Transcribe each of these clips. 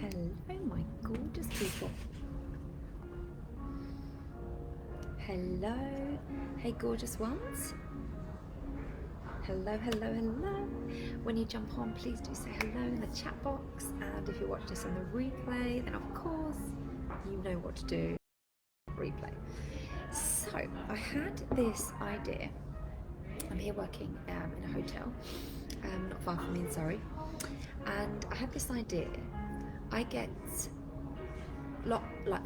Hello, my gorgeous people. Hello, hey gorgeous ones. Hello, hello, hello. When you jump on, please do say hello in the chat box. And if you watch this on the replay, then of course you know what to do. Replay. So I had this idea. I'm here working in a hotel, not far from me in Surrey, and I had this idea. I get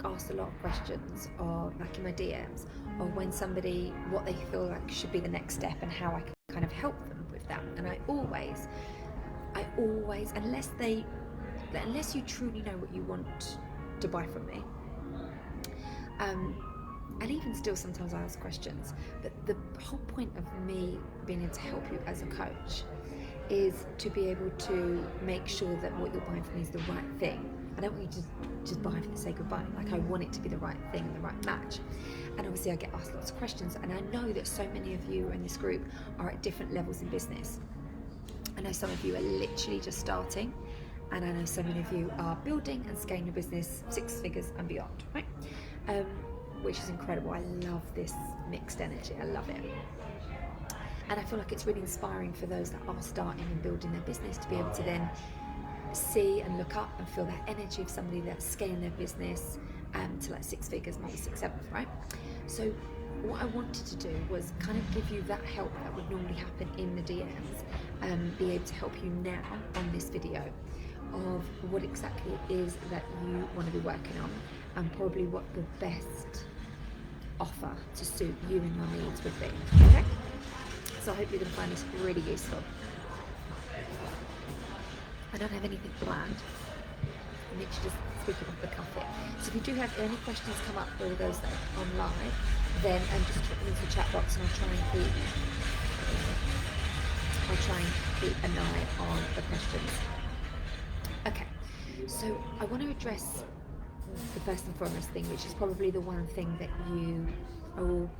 asked a lot of questions, or like in my DMs, or when somebody, what they feel like should be the next step and how I can kind of help them with that. And I always, unless you truly know what you want to buy from me, and even still sometimes I ask questions, but the whole point of me being able to help you as a coach is to be able to make sure that what you're buying from me is the right thing. I don't want you to just buy for the sake of buying. Like, I want it to be the right thing, the right match. And obviously I get asked lots of questions, and I know that so many of you in this group are at different levels in business. I know some of you are literally just starting, and I know so many of you are building and scaling your business 6 figures and beyond, right? Which is incredible. I love this mixed energy. I love it. And I feel like it's really inspiring for those that are starting and building their business to be able to then see and look up and feel that energy of somebody that's scaling their business to like 6 figures, maybe 6, 7, right? So what I wanted to do was kind of give you that help that would normally happen in the DMs, be able to help you now on this video of what exactly it is that you want to be working on, and probably what the best offer to suit you and your needs would be, okay? So I hope you're going to find this really useful. I don't have anything planned. I'm literally just speaking off the cuff here. So if you do have any questions come up, or those that are on live, then just put them into the chat box, and I'll try and keep an eye on the questions. Okay, so I want to address the first and foremost thing, which is probably the one thing that you are all,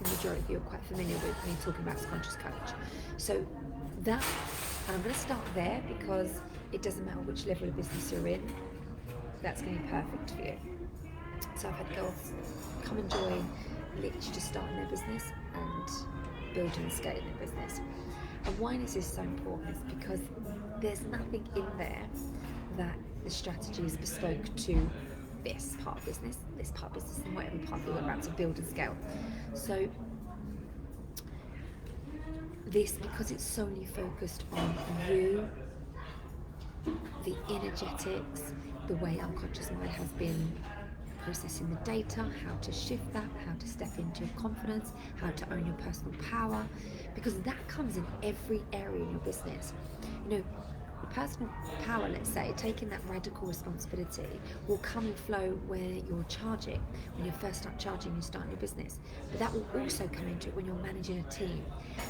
the majority of you are quite familiar with me talking about as Conscious Coach. So that, and I'm going to start there because it doesn't matter which level of business you're in, that's going to be perfect for you. So I've had girls come and join, literally just starting their business and building and scaling their business. And why this is so important is because there's nothing in there that the strategy is bespoke to this part of business, and whatever part you're about to build and scale. So this, because it's solely focused on you, the energetics, the way unconscious mind has been processing the data, how to shift that, how to step into your confidence, how to own your personal power, because that comes in every area in your business. You know, personal power, let's say, taking that radical responsibility will come and flow where you're charging, when you first start charging, you start your business. But that will also come into it when you're managing a team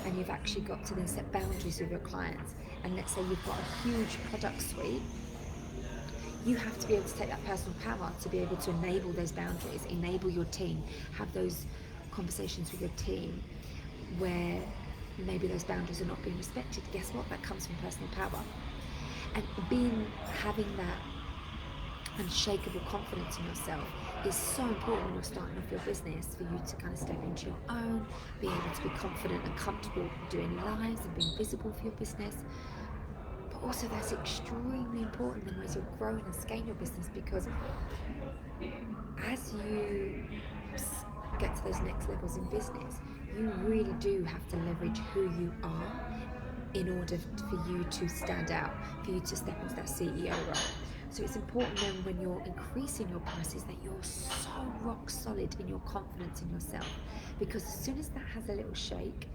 and you've actually got to then set boundaries with your clients. And let's say you've got a huge product suite, you have to be able to take that personal power to be able to enable those boundaries, enable your team, have those conversations with your team where maybe those boundaries are not being respected. Guess what? That comes from personal power. And having that unshakable confidence in yourself is so important when you're starting off your business, for you to kind of step into your own, be able to be confident and comfortable doing lives and being visible for your business. But also that's extremely important then as you're growing and scaling your business, because as you get to those next levels in business, you really do have to leverage who you are in order for you to stand out, for you to step into that CEO role. So it's important then when you're increasing your prices that you're so rock solid in your confidence in yourself, because as soon as that has a little shake,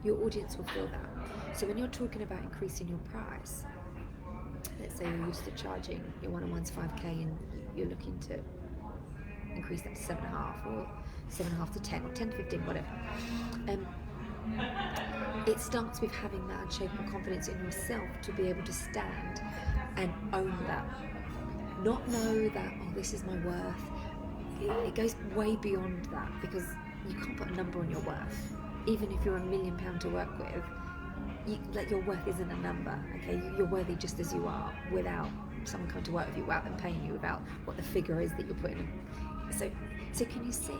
your audience will feel that. So when you're talking about increasing your price, let's say you're used to charging your one-on-ones 5k and you're looking to increase that to 7.5 or 7.5 to 10 or 10 to 15, whatever. It starts with having that unshakable confidence in yourself to be able to stand and own that. Not know that, oh, this is my worth. It goes way beyond that, because you can't put a number on your worth. Even if you're £1 million to work with, like your worth isn't a number, okay? You're worthy just as you are, without someone coming to work with you, without them paying you, without what the figure is that you're putting in. So can you see,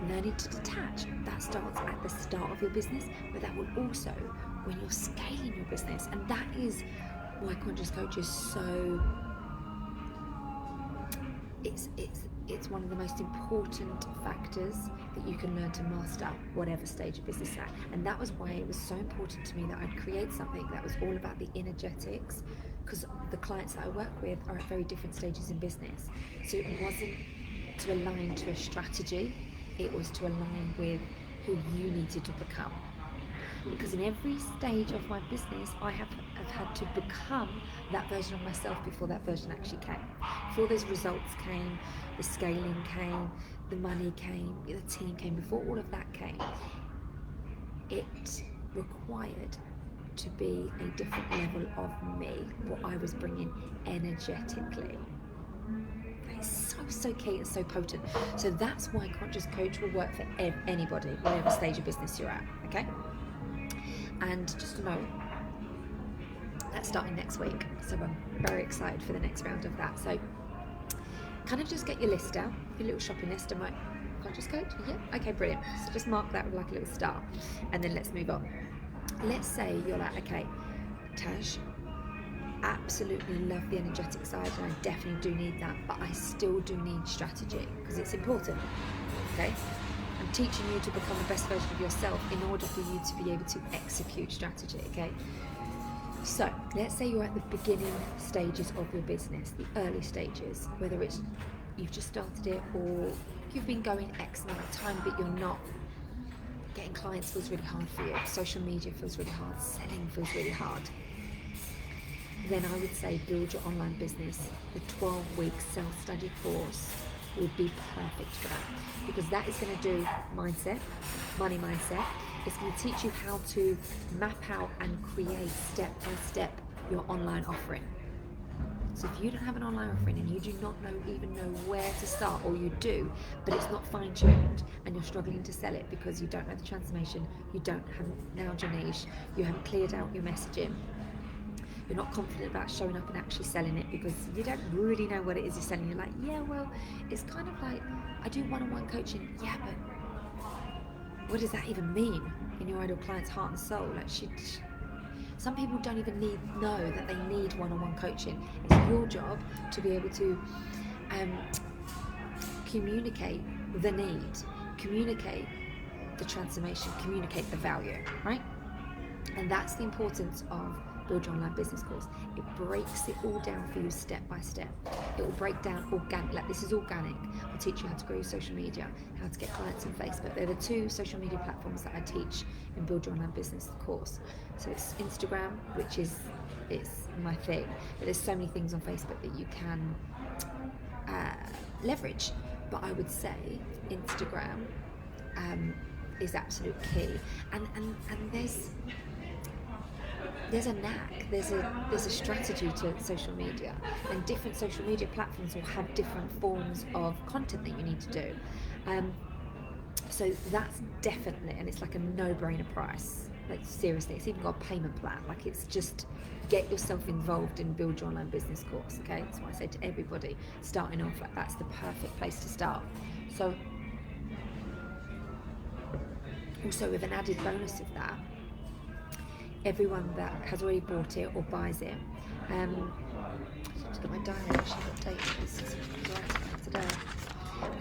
learning to detach, that starts at the start of your business, but that will also when you're scaling your business. And that is why Conscious Coach is so, it's one of the most important factors that you can learn to master whatever stage of business at. And that was why it was so important to me that I'd create something that was all about the energetics, because the clients that I work with are at very different stages in business. So it wasn't to align to a strategy, it was to align with who you needed to become. Because in every stage of my business, I have had to become that version of myself before that version actually came. Before those results came, the scaling came, the money came, the team came, before all of that came, it required to be a different level of me, what I was bringing energetically. It's so key and so potent. So that's why Conscious Coach will work for anybody, whatever stage of business you're at, okay? And just to know, that's starting next week. So I'm very excited for the next round of that. So kind of just get your list out, your little shopping list. I'm like, Conscious Coach? Yeah, okay, brilliant. So just mark that with like a little star, and then let's move on. Let's say you're like, okay, Tash, absolutely love the energetic side, and I definitely do need that, but I still do need strategy because it's important, okay? I'm teaching you to become the best version of yourself in order for you to be able to execute strategy, okay? So let's say you're at the beginning stages of your business, the early stages, whether it's you've just started it or you've been going X amount of time, but you're not getting clients, feels really hard for you. Social media feels really hard. Selling feels really hard. Then I would say build your online business. The 12-week self-study course would be perfect for that, because that is going to do mindset, money mindset. It's going to teach you how to map out and create step by step your online offering. So if you don't have an online offering and you do not even know where to start, or you do, but it's not fine-tuned and you're struggling to sell it because you don't know the transformation, you haven't nailed your niche, you haven't cleared out your messaging, you're not confident about showing up and actually selling it because you don't really know what it is you're selling. You're like, yeah, well, it's kind of like, I do one-on-one coaching. Yeah, but what does that even mean in your ideal client's heart and soul? Like, some people don't even know that they need one-on-one coaching. It's your job to be able to communicate the need, communicate the transformation, communicate the value, right? And that's the importance of Build Your Online Business course. It breaks it all down for you step by step. It will break down organic, like this is organic. I'll teach you how to grow your social media, how to get clients on Facebook. They're the two social media platforms that I teach in Build Your Online Business course. So it's Instagram, which is my thing, but there's so many things on Facebook that you can leverage. But I would say Instagram is absolute key, and there's a knack, there's a strategy to social media, and different social media platforms will have different forms of content that you need to do. So that's definitely, and it's like a no-brainer price. Like seriously, it's even got a payment plan. Like it's just get yourself involved in Build Your Online Business course. Okay, that's what I say to everybody starting off. Like that's the perfect place to start. So also with an added bonus of that, everyone that has already bought it or buys it, just got my diary actually updated. This is today.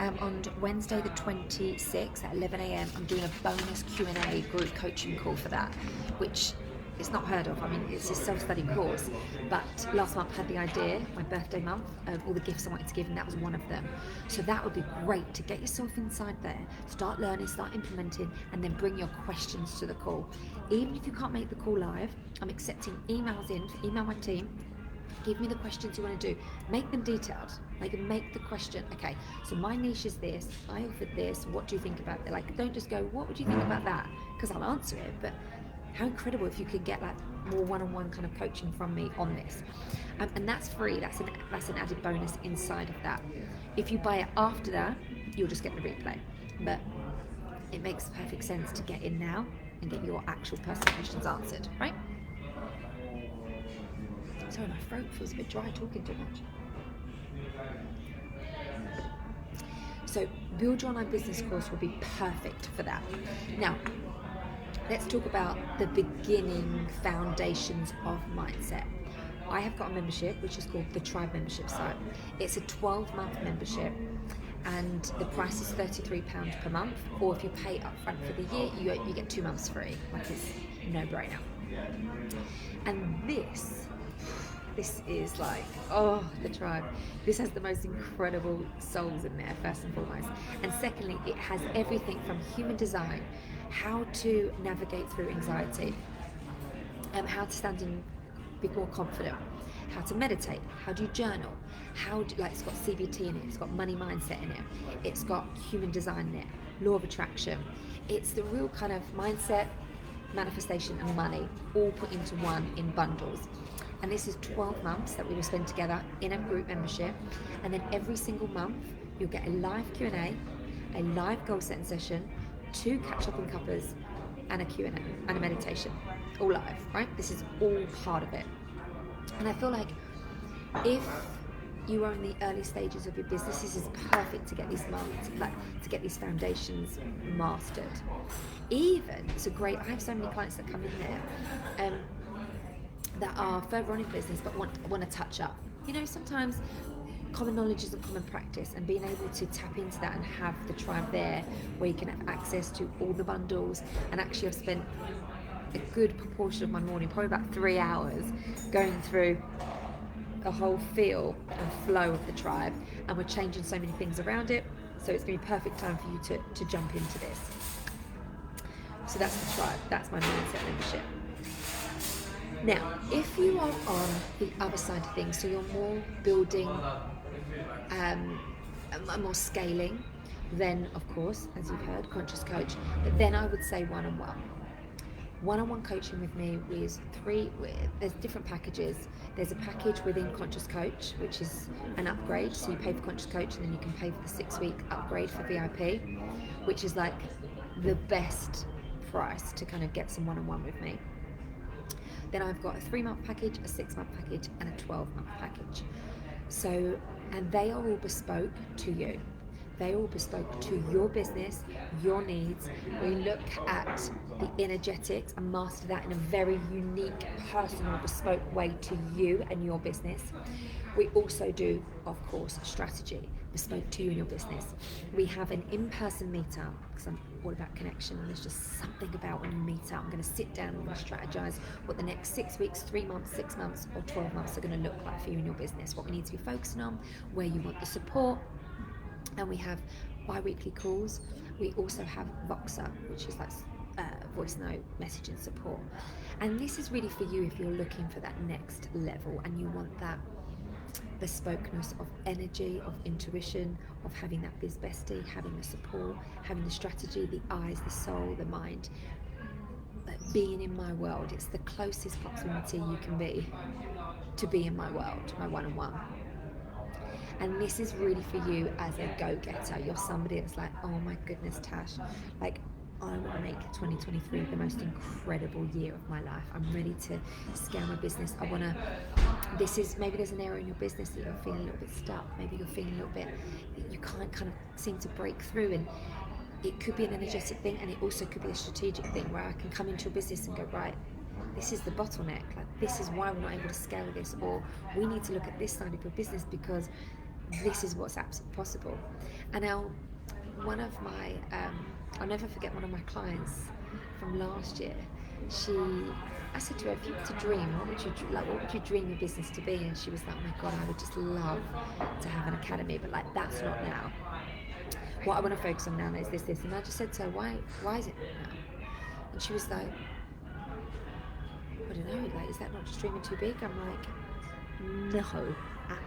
On Wednesday the 26th at 11 a.m. I'm doing a bonus Q&A group coaching call for that, which is not heard of. I mean, it's a self-study course, but last month I had the idea, my birthday month, of all the gifts I wanted to give, and that was one of them. So that would be great to get yourself inside there, start learning, start implementing, and then bring your questions to the call. Even if you can't make the call live, I'm accepting emails in, email my team. Give me the questions you want to do. Make them detailed. Like, make the question, okay, so my niche is this, I offered this, what do you think about it? Like, don't just go, what would you think about that? Because I'll answer it, but how incredible if you could get like more one-on-one kind of coaching from me on this. And that's free, that's an added bonus inside of that. If you buy it after that, you'll just get the replay. But it makes perfect sense to get in now and get your actual personal questions answered, right? Sorry, my throat feels a bit dry talking too much. So Build Your Online Business course will be perfect for that. Now, let's talk about the beginning foundations of mindset. I have got a membership which is called the Tribe Membership Site. It's a 12-month membership, and the price is £33 per month, or if you pay upfront for the year, you get 2 months free. Like, it's no-brainer. And this is like, oh, the Tribe. This has the most incredible souls in there, first and foremost. And secondly, it has everything from human design, how to navigate through anxiety, how to stand and be more confident, how to meditate, how do you journal, it's got CBT in it, it's got money mindset in it, it's got human design in it, law of attraction. It's the real kind of mindset, manifestation and money all put into one in bundles. And this is 12 months that we will spend together in a group membership, and then every single month you'll get a live Q&A, a live goal setting session, 2 catch-up and cuppers, and a Q&A and a meditation, all live, right? This is all part of it. And I feel like if you are in the early stages of your business, this is perfect to get these months, to get these foundations mastered. It's a great, I have so many clients that come in there that are further on in business but want to touch up. You know, sometimes common knowledge isn't common practice, and being able to tap into that and have the Tribe there where you can have access to all the bundles. And actually I've spent a good proportion of my morning, probably about 3 hours, going through the whole feel and flow of the Tribe, and we're changing so many things around it, so it's going to be perfect time for you to jump into this. So that's the Tribe, that's my mindset membership. Now, if you are on the other side of things, so you're more building, more scaling, then of course, as you've heard, Conscious Coach, but then I would say one-on-one. One-on-one coaching with me is there's different packages. There's a package within Conscious Coach, which is an upgrade, so you pay for Conscious Coach and then you can pay for the 6-week upgrade for VIP, which is like the best price to kind of get some one-on-one with me. Then I've got a 3-month package, a 6-month package, and a 12-month package. So, and they are all bespoke to you. They all bespoke to your business, your needs. We look at the energetics and master that in a very unique, personal, bespoke way to you and your business. We also do, of course, strategy, bespoke to you and your business. We have an in-person meetup, because I'm all about connection, and there's just something about when you meet up. I'm going to sit down and I'm going to strategize what the next 6 weeks, 3 months, 6 months, or 12 months are going to look like for you and your business, what we need to be focusing on, where you want the support. And we have bi-weekly calls. We also have Voxer, which is like voice note messaging support. And this is really for you if you're looking for that next level and you want that bespokeness of energy, of intuition, of having that biz bestie, having the support, having the strategy, the eyes, the soul, the mind, being in my world. It's the closest proximity you can be to be in my world, my one-on-one. And this is really for you as a go-getter. You're somebody that's like, oh my goodness, Tash, like I want to make 2023 the most incredible year of my life. I'm ready to scale my business. Maybe there's an area in your business that you're feeling a little bit stuck. Maybe you're feeling a little bit, you can't kind of seem to break through, and it could be an energetic thing, and it also could be a strategic thing where I can come into your business and go, right, this is the bottleneck. Like, this is why we're not able to scale this, or we need to look at this side of your business because this is what's absolutely possible. And now, one of my, I'll never forget one of my clients from last year. I said to her, if you were to dream, what would you dream your business to be? And she was like, oh my God, I would just love to have an academy, but like that's not now. What I want to focus on now is this. And I just said to her, why is it not now? And she was like, I don't know, like, is that not just dreaming too big? I'm like, no,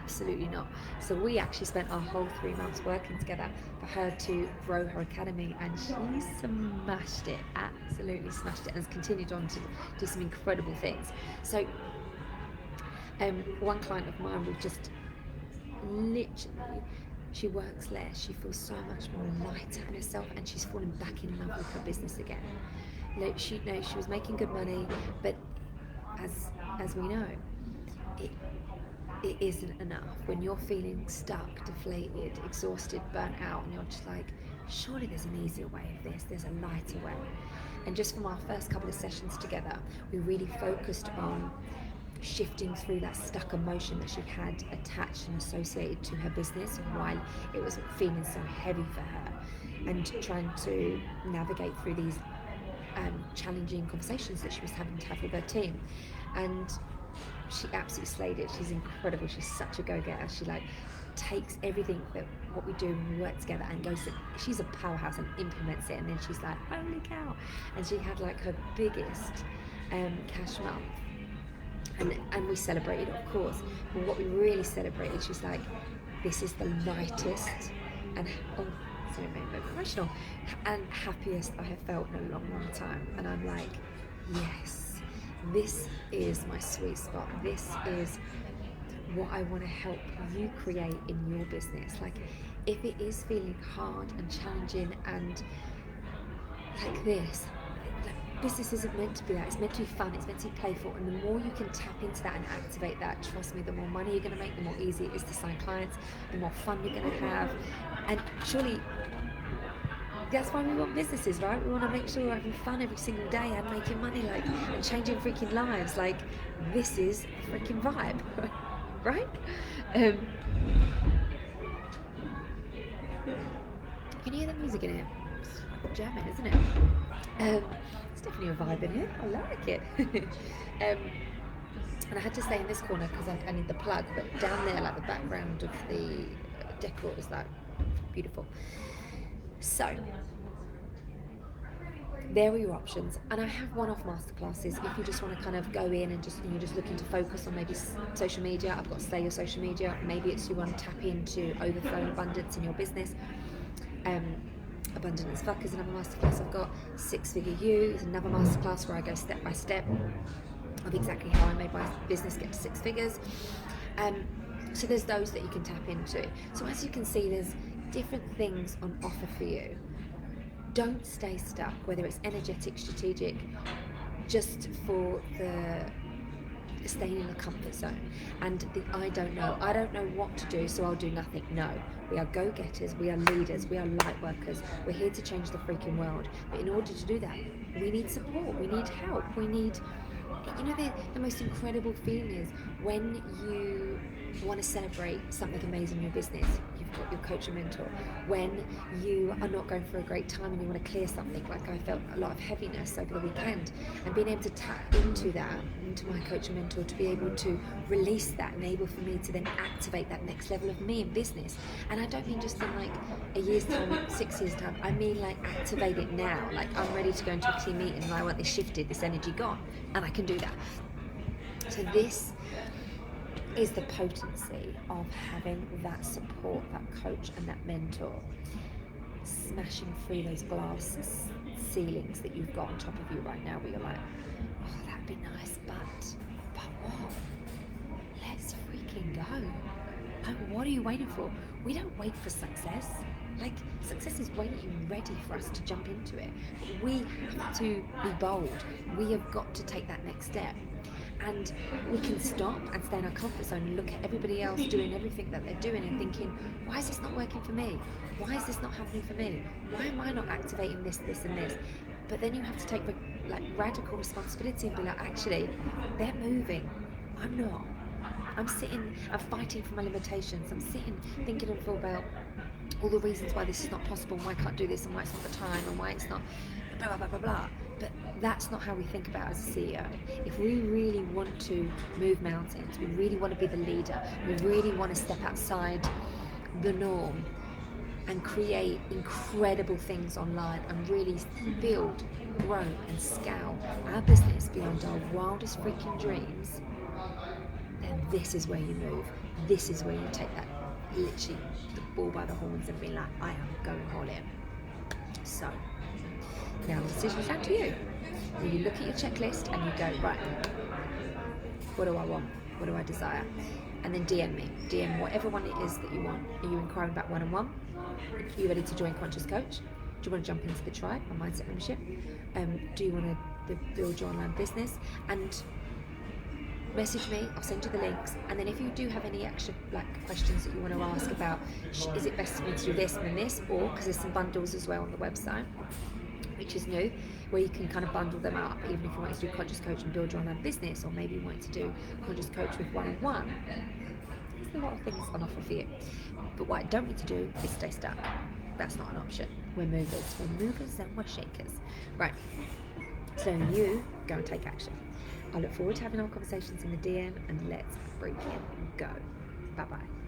absolutely not. So we actually spent our whole 3 months working together for her to grow her academy, and she smashed it, absolutely smashed it, and has continued on to do some incredible things. So one client of mine will just literally, she works less, she feels so much more lighter in herself, and she's fallen back in love with her business again. She was making good money, but as we know, it it isn't enough, when you're feeling stuck, deflated, exhausted, burnt out, and you're just like, surely there's an easier way of this, there's a lighter way. And just from our first couple of sessions together, we really focused on shifting through that stuck emotion that she had attached and associated to her business while it was feeling so heavy for her, and trying to navigate through these challenging conversations that she was having to have with her team. And she absolutely slayed it. She's incredible. She's such a go-getter. She like takes everything that what we do when we work together and goes to, she's a powerhouse and implements it, and then she's like, holy cow. And she had like her biggest cash month, and we celebrated, of course, but what we really celebrated, she's like, this is the lightest and sorry, I made me emotional, and happiest I have felt in a long time. And I'm like, yes, this is my sweet spot. This is what I want to help you create in your business. Like, if it is feeling hard and challenging and like this, like, business isn't meant to be that. It's meant to be fun, it's meant to be playful, and the more you can tap into that and activate that, trust me, the more money you're going to make, the more easy it is to sign clients, the more fun you're going to have. And surely that's why we want businesses, right? We want to make sure we're having fun every single day and making money, like, and changing freaking lives. Like, this is a freaking vibe, right? You can hear the music in here. It's like jamming, isn't it? It's definitely a vibe in here. I like it. And I had to stay in this corner because I need the plug, but down there, like the background of the decor is like beautiful. So there are your options, and I have one-off masterclasses if you just want to kind of go in and you're just looking to focus on maybe social media. I've got Slay Your Social Media. Maybe it's you want to tap into overflow abundance in your business. Abundant as Fuck is another masterclass I've got. Six Figure You is another masterclass where I go step by step of exactly how I made my business get to six figures. So there's those that you can tap into. So as you can see, there's different things on offer for you. Don't stay stuck, whether it's energetic, strategic, just for the staying in the comfort zone and the I don't know what to do, so I'll do nothing. No, we are go-getters, we are leaders, we are light workers, we're here to change the freaking world. But in order to do that, we need support, we need help, we need, you know, the most incredible feeling is when you want to celebrate something amazing in your business. You've got your coach and mentor. When you are not going through a great time and you want to clear something, like I felt a lot of heaviness over the weekend, and being able to tap into that, into my coach and mentor, to be able to release that and able for me to then activate that next level of me in business. And I don't mean just in like a year's time, 6 years time, I mean like activate it now. Like, I'm ready to go into a team meeting and I want this shifted, this energy gone, and I can do that. So this is the potency of having that support, that coach and that mentor, smashing through those glass ceilings that you've got on top of you right now, where you're like, oh, that'd be nice, but what? Let's freaking go. And what are you waiting for? We don't wait for success. Like, success is waiting ready for us to jump into it. We have to be bold. We have got to take that next step. And we can stop and stay in our comfort zone and look at everybody else doing everything that they're doing and thinking, why is this not working for me? Why is this not happening for me? Why am I not activating this, this and this? But then you have to take like radical responsibility and be like, actually, they're moving. I'm not. I'm sitting, I'm fighting for my limitations. I'm sitting thinking and about all the reasons why this is not possible, why I can't do this, and why it's not the time, and why it's not blah, blah, blah, blah, blah. But that's not how we think about it as a CEO. If we really want to move mountains, we really want to be the leader, we really want to step outside the norm and create incredible things online and really build, grow and scale our business beyond our wildest freaking dreams, then this is where you move. This is where you take that, literally, the bull by the horns and be like, I am going all in. So now the decision's down to you. When you look at your checklist and you go, right, what do I want? What do I desire? And then DM me. DM whatever one it is that you want. Are you inquiring about one-on-one? Are you ready to join Conscious Coach? Do you want to jump into the tribe, my mindset membership? Do you want to build your online business? And message me, I'll send you the links, and then if you do have any extra questions that you want to ask about, is it best for me to do this and then this, or because there's some bundles as well on the website, which is new, where you can kind of bundle them up, even if you want to do conscious coach and build your online business, or maybe you want to do conscious coach with one-on-one. There's a lot of things on offer for you. But what I don't need to do is stay stuck. That's not an option. We're movers. We're movers and we're shakers. Right. So you go and take action. I look forward to having our conversations in the DM, and let's freaking go. Bye-bye.